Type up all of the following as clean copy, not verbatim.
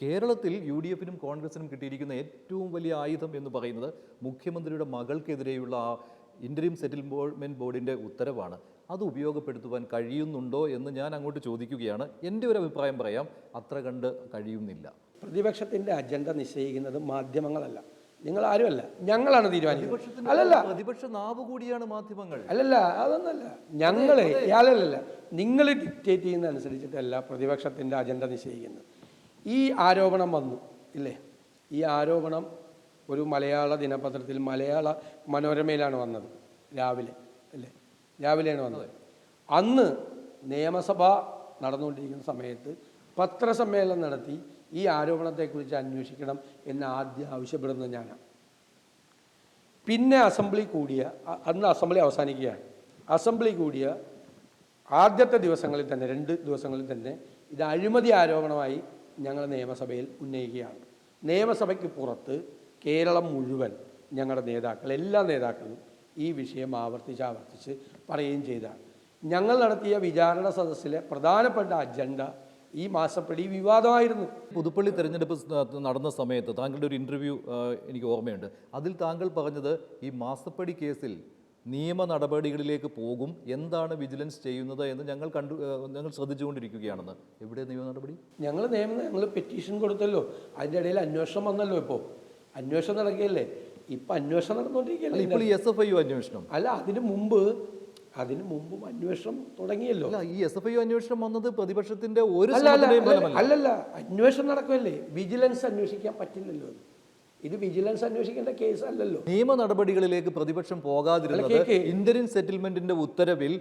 കേരളത്തിൽ UDF-നും കോൺഗ്രസിനും കിട്ടിയിരിക്കുന്ന ഏറ്റവും വലിയ ആയുധം എന്ന് പറയുന്നത് മുഖ്യമന്ത്രിയുടെ മകൾക്കെതിരെയുള്ള ആ ഇൻ്ററിം സെറ്റിൽമെൻറ്റ് ബോർഡിൻ്റെ ഉത്തരവാണ്. അത് ഉപയോഗപ്പെടുത്തുവാൻ കഴിയുന്നുണ്ടോ എന്ന് ഞാൻ അങ്ങോട്ട് ചോദിക്കുകയാണ്. എൻ്റെ ഒരു അഭിപ്രായം പറയാം, അത്ര കണ്ട് കഴിയുന്നില്ല. പ്രതിപക്ഷത്തിൻ്റെ അജണ്ട നിശ്ചയിക്കുന്നത് മാധ്യമങ്ങളല്ല, നിങ്ങൾ ആരുമല്ല, ഞങ്ങളാണ് തീരുമാനിക്കുന്നത്. അല്ലല്ല, പ്രതിപക്ഷ നാവ് കൂടിയാണ് മാധ്യമങ്ങൾ. അല്ലല്ല, അതൊന്നല്ല, അല്ലല്ല, നിങ്ങൾ ഡിക്റ്റേറ്റ് ചെയ്യുന്ന അനുസരിച്ചിട്ടല്ല പ്രതിപക്ഷത്തിൻ്റെ അജണ്ട നിശ്ചയിക്കുന്നത്. ഈ ആരോപണം വന്നു ഇല്ലേ? ഈ ആരോപണം ഒരു മലയാള ദിനപത്രത്തിൽ മലയാള മനോരമയിലാണ് വന്നത്, രാവിലെ അല്ലേ? രാവിലെയാണ് വന്നത്. അന്ന് നിയമസഭ നടന്നുകൊണ്ടിരിക്കുന്ന സമയത്ത് പത്രസമ്മേളനം നടത്തി ഈ ആരോപണത്തെക്കുറിച്ച് അന്വേഷിക്കണം എന്ന് ആദ്യം ആവശ്യപ്പെടുന്നത് ഞാനാണ്. പിന്നെ അസംബ്ലി കൂടിയ അന്ന് അസംബ്ലി അവസാനിക്കുകയാണ്. അസംബ്ലി കൂടിയ ആദ്യത്തെ ദിവസങ്ങളിൽ തന്നെ 2 ദിവസങ്ങളിൽ തന്നെ ഇത് അഴിമതി ആരോപണമായി ഞങ്ങൾ നിയമസഭയിൽ ഉന്നയിക്കുകയാണ്. നിയമസഭയ്ക്ക് പുറത്ത് കേരളം മുഴുവൻ ഞങ്ങളുടെ നേതാക്കൾ, എല്ലാ നേതാക്കളും ഈ വിഷയം ആവർത്തിച്ച് പറയുകയും ചെയ്തതാണ്. ഞങ്ങൾ നടത്തിയ വിചാരണ സദസ്സിലെ പ്രധാനപ്പെട്ട അജണ്ട ഈ മാസപ്പടി വിവാദമായിരുന്നു. പുതുപ്പള്ളി തെരഞ്ഞെടുപ്പ് നടന്ന സമയത്ത് താങ്കളുടെ ഒരു ഇൻ്റർവ്യൂ എനിക്ക് ഓർമ്മയുണ്ട്. അതിൽ താങ്കൾ പറഞ്ഞത് ഈ മാസപ്പടി കേസിൽ നിയമ നടപടികളിലേക്ക് പോകും, എന്താണ് വിജിലൻസ് ചെയ്യുന്നത് എന്ന് ഞങ്ങൾ ശ്രദ്ധിച്ചുകൊണ്ടിരിക്കുകയാണെന്ന്. എവിടെ നിയമ നടപടി? ഞങ്ങൾ പെറ്റീഷൻ കൊടുത്തല്ലോ, അതിൻ്റെ ഇടയിൽ അന്വേഷണം വന്നല്ലോ. ഇപ്പോൾ അന്വേഷണം നടക്കുകയല്ലേ, ഇപ്പം അന്വേഷണം നടന്നുകൊണ്ടിരിക്കുകയല്ലേ. ഇപ്പോൾ ഈ SFIO അന്വേഷണം അല്ല, അതിനു മുമ്പും അന്വേഷണം തുടങ്ങിയല്ലോ. ഈ SFIO അന്വേഷണം വന്നത് പ്രതിപക്ഷത്തിന്റെ ഒരു അല്ലല്ല, അന്വേഷണം നടക്കുമല്ലേ. വിജിലൻസ് അന്വേഷിക്കാൻ പറ്റില്ലല്ലോ. ഇത് വിജിലൻസ് അന്വേഷിക്കേണ്ട കേസ് അല്ലല്ലോ. നിയമ നടപടികളിലേക്ക് പ്രതിപക്ഷം പോകാതിരുന്നത് ഇന്ററിം സെറ്റിൽമെന്റിന്റെ ഉത്തരവിൽ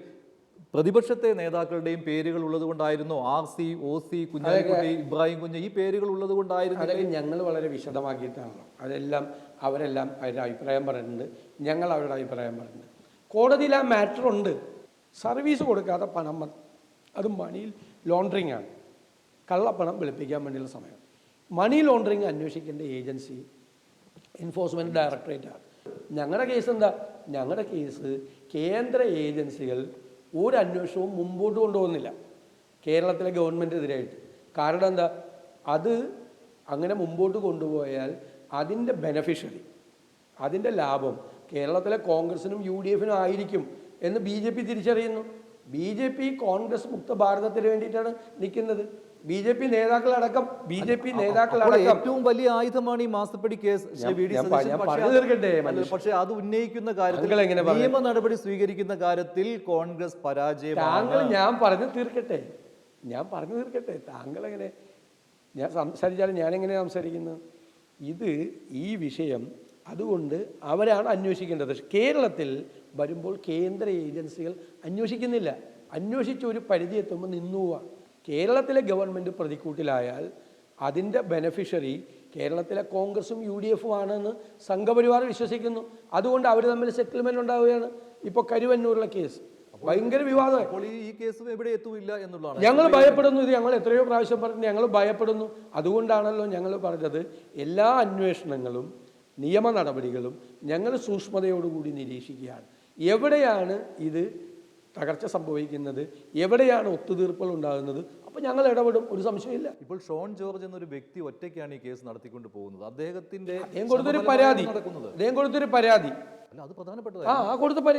പ്രതിപക്ഷത്തെ നേതാക്കളുടെയും പേരുകൾ ഉള്ളത് കൊണ്ടായിരുന്നു. RC, OC, കുഞ്ഞാലിക്കുട്ടി, ഇബ്രാഹിം കുഞ്ഞ്, ഈ പേരുകൾ ഉള്ളത് കൊണ്ടായിരുന്നു. അതൊക്കെ ഞങ്ങൾ വളരെ വിശദമാക്കിയിട്ടാണല്ലോ. അവരെല്ലാം അവരുടെ അഭിപ്രായം പറയുന്നുണ്ട്, ഞങ്ങൾ അവരുടെ അഭിപ്രായം പറയുന്നുണ്ട്. കോടതിയിൽ ആ മാറ്റർ ഉണ്ട്. സർവീസ് കൊടുക്കാതെ പണം, അത് മണി ലോണ്ടറിങ് ആണ്, കള്ളപ്പണം വെളുപ്പിക്കാൻ വേണ്ടിയുള്ള സമയം. മണി ലോണ്ടറിങ് അന്വേഷിക്കേണ്ട ഏജൻസി എൻഫോഴ്സ്മെൻറ്റ് ഡയറക്ടറേറ്റാണ്. ഞങ്ങളുടെ കേസ് എന്താ? ഞങ്ങളുടെ കേസ് കേന്ദ്ര ഏജൻസികൾ ഒരു അന്വേഷണവും മുമ്പോട്ട് കൊണ്ടുപോകുന്നില്ല കേരളത്തിലെ ഗവൺമെൻറ്റിനെതിരായിട്ട്. കാരണം എന്താ? അത് അങ്ങനെ മുമ്പോട്ട് കൊണ്ടുപോയാൽ അതിൻ്റെ ബെനഫിഷ്യറി, അതിൻ്റെ ലാഭം കേരളത്തിലെ കോൺഗ്രസിനും UDF-നും ആയിരിക്കും എന്ന് BJP തിരിച്ചറിയുന്നു. BJP കോൺഗ്രസ് മുക്ത ഭാരതത്തിന് വേണ്ടിയിട്ടാണ് നിൽക്കുന്നത്. BJP നേതാക്കളടക്കം ഏറ്റവും വലിയ ആയുധമാണ് ഈ മാസപ്പടി കേസ്. പക്ഷേ അത് ഉന്നയിക്കുന്ന കാര്യത്തിൽ, നിയമ നടപടി സ്വീകരിക്കുന്ന കാര്യത്തിൽ കോൺഗ്രസ് പരാജയമാണ്. ഞാൻ പറഞ്ഞു തീർക്കട്ടെ. താങ്കൾ എങ്ങനെ ഞാൻ സംസാരിച്ചാലും ഞാനെങ്ങനെയാണ് സംസാരിക്കുന്നത്? ഈ വിഷയം അതുകൊണ്ട് അവരാണ് അന്വേഷിക്കേണ്ടത്. കേരളത്തിൽ വരുമ്പോൾ കേന്ദ്ര ഏജൻസികൾ അന്വേഷിക്കുന്നില്ല. അന്വേഷിച്ച് ഒരു പരിധി എത്തുമ്പോൾ നിന്നു പോവുക. കേരളത്തിലെ ഗവൺമെൻറ് പ്രതിക്കൂട്ടിലായാൽ അതിൻ്റെ ബെനഫിഷ്യറി കേരളത്തിലെ കോൺഗ്രസും UDF-ഉം ആണെന്ന് സംഘപരിവാർ വിശ്വസിക്കുന്നു. അതുകൊണ്ട് അവർ തമ്മിൽ സെറ്റിൽമെൻറ്റ് ഉണ്ടാവുകയാണ്. ഇപ്പോൾ കരുവന്നൂരിലെ കേസ് ഭയങ്കര വിവാദമായി. ഈ കേസും എവിടെ എത്തൂല്ല എന്നുള്ളതാണ് ഞങ്ങൾ ഭയപ്പെടുന്നു. ഇത് ഞങ്ങൾ എത്രയോ പ്രാവശ്യം പറഞ്ഞു, ഞങ്ങൾ ഭയപ്പെടുന്നു. അതുകൊണ്ടാണല്ലോ ഞങ്ങൾ പറഞ്ഞത് എല്ലാ അന്വേഷണങ്ങളും നിയമ നടപടികളും ഞങ്ങൾ സൂക്ഷ്മതയോടുകൂടി നിരീക്ഷിക്കുകയാണ്. എവിടെയാണ് ഇത് തകർച്ച സംഭവിക്കുന്നത്, എവിടെയാണ് ഒത്തുതീർപ്പുകൾ ഉണ്ടാകുന്നത്, അപ്പോൾ ഞങ്ങൾ ഇടപെടും, ഒരു സംശയമില്ല. ഇപ്പോൾ ഷോൺ ജോർജ് എന്നൊരു വ്യക്തി ഒറ്റയ്ക്കാണ് ഈ കേസ് നടത്തിക്കൊണ്ട് പോകുന്നത്. അദ്ദേഹം കൊടുത്തൊരു പരാതി അല്ല, അത് പ്രധാനപ്പെട്ടത്.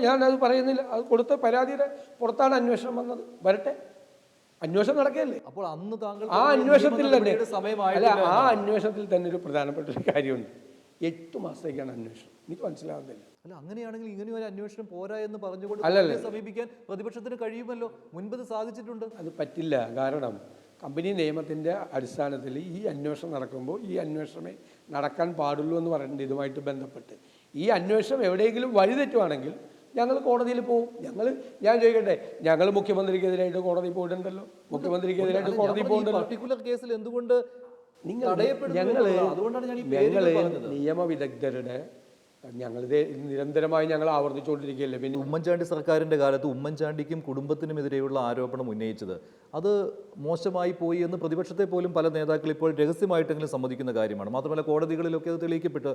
ഞാനത് പറയുന്നില്ല. അത് കൊടുത്ത പരാതിയുടെ പുറത്താണ് അന്വേഷണം വന്നത്. വരട്ടെ, അന്വേഷണം നടക്കുകയല്ലേ. അപ്പോൾ അന്ന് താങ്കൾ ആ അന്വേഷണത്തിൽ തന്നെ ഒരു പ്രധാനപ്പെട്ട ഒരു കാര്യമുണ്ട്. 8 മാസത്തേക്കാണ് അന്വേഷണം. എനിക്ക് മനസ്സിലാവുന്നില്ല. അല്ല, അങ്ങനെയാണെങ്കിൽ ഇങ്ങനെ ഒരു അന്വേഷണം പോരാ എന്ന് പറഞ്ഞുകൊണ്ട് സമീപിക്കാൻ പ്രതിപക്ഷത്തിന് കഴിയുമല്ലോ. മുൻപ് സാധിച്ചിട്ടുണ്ട്. അത് പറ്റില്ല. കാരണം കമ്പനി നിയമത്തിൻ്റെ അടിസ്ഥാനത്തിൽ ഈ അന്വേഷണം നടക്കുമ്പോൾ ഈ അന്വേഷണമേ നടക്കാൻ പാടുള്ളൂ എന്ന് പറയുന്നുണ്ട്. ഇതുമായിട്ട് ബന്ധപ്പെട്ട് ഈ അന്വേഷണം എവിടെയെങ്കിലും വഴിതെറ്റുവാണെങ്കിൽ ഞങ്ങൾ കോടതിയിൽ പോകും. ഞാൻ ചോദിക്കട്ടെ, ഞങ്ങൾ മുഖ്യമന്ത്രിക്കെതിരായിട്ട് കോടതി പോയിട്ടുണ്ടല്ലോ. മുഖ്യമന്ത്രിക്കെതിരായിട്ട് കോടതി പോയിട്ടുണ്ടല്ലോ. പർട്ടിക്കുലർ കേസിൽ എന്തുകൊണ്ട് നിയമവിദഗ്ധരുടെ നിരന്തരമായി ഞങ്ങൾ ആവർത്തിച്ചുകൊണ്ടിരിക്കുകയല്ലേ. പിന്നെ ഉമ്മൻചാണ്ടി സർക്കാരിൻ്റെ കാലത്ത് ഉമ്മൻചാണ്ടിക്കും കുടുംബത്തിനുമെതിരെയുള്ള ആരോപണം ഉന്നയിച്ചത് അത് മോശമായി പോയി എന്ന് പ്രതിപക്ഷത്തെ പോലും പല നേതാക്കൾ ഇപ്പോൾ രഹസ്യമായിട്ടെങ്കിലും സമ്മതിക്കുന്ന കാര്യമാണ്. മാത്രമല്ല കോടതികളിലൊക്കെ അത് തെളിയിക്കപ്പെട്ട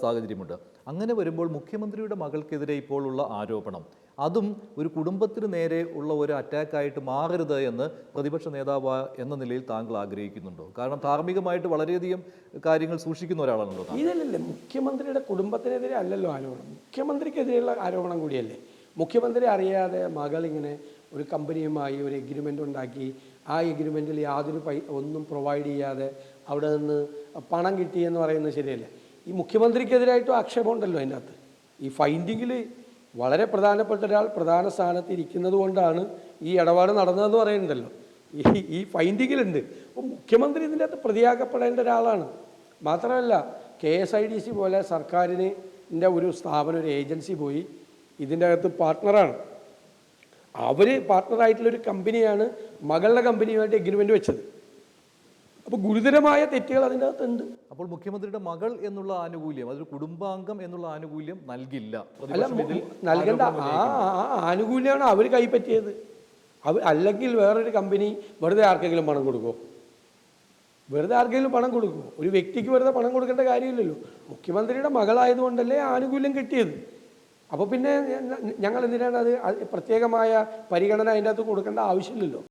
സാഹചര്യമുണ്ട്. അങ്ങനെ വരുമ്പോൾ മുഖ്യമന്ത്രിയുടെ മകൾക്കെതിരെ ഇപ്പോൾ ഉള്ള ആരോപണം അതും ഒരു കുടുംബത്തിന് നേരെ ഉള്ള ഒരു അറ്റാക്കായിട്ട് മാറരുത് എന്ന് പ്രതിപക്ഷ നേതാവ് എന്ന നിലയിൽ താങ്കൾ ആഗ്രഹിക്കുന്നുണ്ടോ? കാരണം ധാർമ്മികമായിട്ട് വളരെയധികം കാര്യങ്ങൾ സൂക്ഷിക്കുന്ന ഒരാളാണല്ലോ താങ്കൾ. ഇതല്ലല്ലേ മുഖ്യമന്ത്രിയുടെ കുടുംബത്തിനെതിരെ അല്ലല്ലോ ആരോപണം, മുഖ്യമന്ത്രിക്കെതിരെയുള്ള ആരോപണം കൂടിയല്ലേ. മുഖ്യമന്ത്രി അറിയാതെ മകൾ ഇങ്ങനെ ഒരു കമ്പനിയുമായി ഒരു എഗ്രിമെൻ്റ് ഉണ്ടാക്കി, ആ എഗ്രിമെൻറ്റിൽ യാതൊരു ഒന്നും പ്രൊവൈഡ് ചെയ്യാതെ അവിടെ നിന്ന് പണം കിട്ടി എന്ന് പറയുന്നത് ശരിയല്ല. ഈ മുഖ്യമന്ത്രിക്കെതിരായിട്ടും ആക്ഷേപം ഉണ്ടല്ലോ അതിൻ്റെ അകത്ത്. ഈ ഫൈൻഡിങ്ങിൽ വളരെ പ്രധാനപ്പെട്ട ഒരാൾ പ്രധാന സ്ഥാനത്ത് ഇരിക്കുന്നത് കൊണ്ടാണ് ഈ ഇടപാട് നടന്നതെന്ന് പറയുന്നുണ്ടല്ലോ. ഈ ഫൈൻഡിങ്ങിലുണ്ട്. അപ്പോൾ മുഖ്യമന്ത്രി ഇതിൻ്റെ അകത്ത് പ്രതിയാക്കപ്പെടേണ്ട ഒരാളാണ്. മാത്രമല്ല KSIDC പോലെ സർക്കാരിൻ്റെ ഒരു സ്ഥാപനം, ഒരു ഏജൻസി പോയി ഇതിൻ്റെ അകത്ത് പാർട്ട്ണറാണ്. അവർ പാർട്ട്ണറായിട്ടുള്ളൊരു കമ്പനിയാണ് മകളുടെ കമ്പനിയുമായിട്ട് എഗ്രിമെൻ്റ് വെച്ചത്. അപ്പോൾ ഗുരുതരമായ തെറ്റുകൾ അതിൻ്റെ അകത്തുണ്ട്. അപ്പോൾ മുഖ്യമന്ത്രിയുടെ മകൾ എന്നുള്ള ആനുകൂല്യം, അതൊരു കുടുംബാംഗം എന്നുള്ള ആനുകൂല്യം നൽകില്ല. അല്ല, നൽകേണ്ട ആ ആനുകൂല്യമാണ് അവർ കൈപ്പറ്റിയത്. അല്ലെങ്കിൽ വേറൊരു കമ്പനി വെറുതെ ആർക്കെങ്കിലും പണം കൊടുക്കുമോ? വെറുതെ ആർക്കെങ്കിലും പണം കൊടുക്കുമോ? ഒരു വ്യക്തിക്ക് വെറുതെ പണം കൊടുക്കേണ്ട കാര്യമില്ലല്ലോ. മുഖ്യമന്ത്രിയുടെ മകളായതുകൊണ്ടല്ലേ ആനുകൂല്യം കിട്ടിയത്. അപ്പോൾ പിന്നെ ഞങ്ങൾ എന്തിനാണ് അത് പ്രത്യേകമായ പരിഗണന അതിൻ്റെ അകത്ത് കൊടുക്കേണ്ട ആവശ്യമില്ലല്ലോ.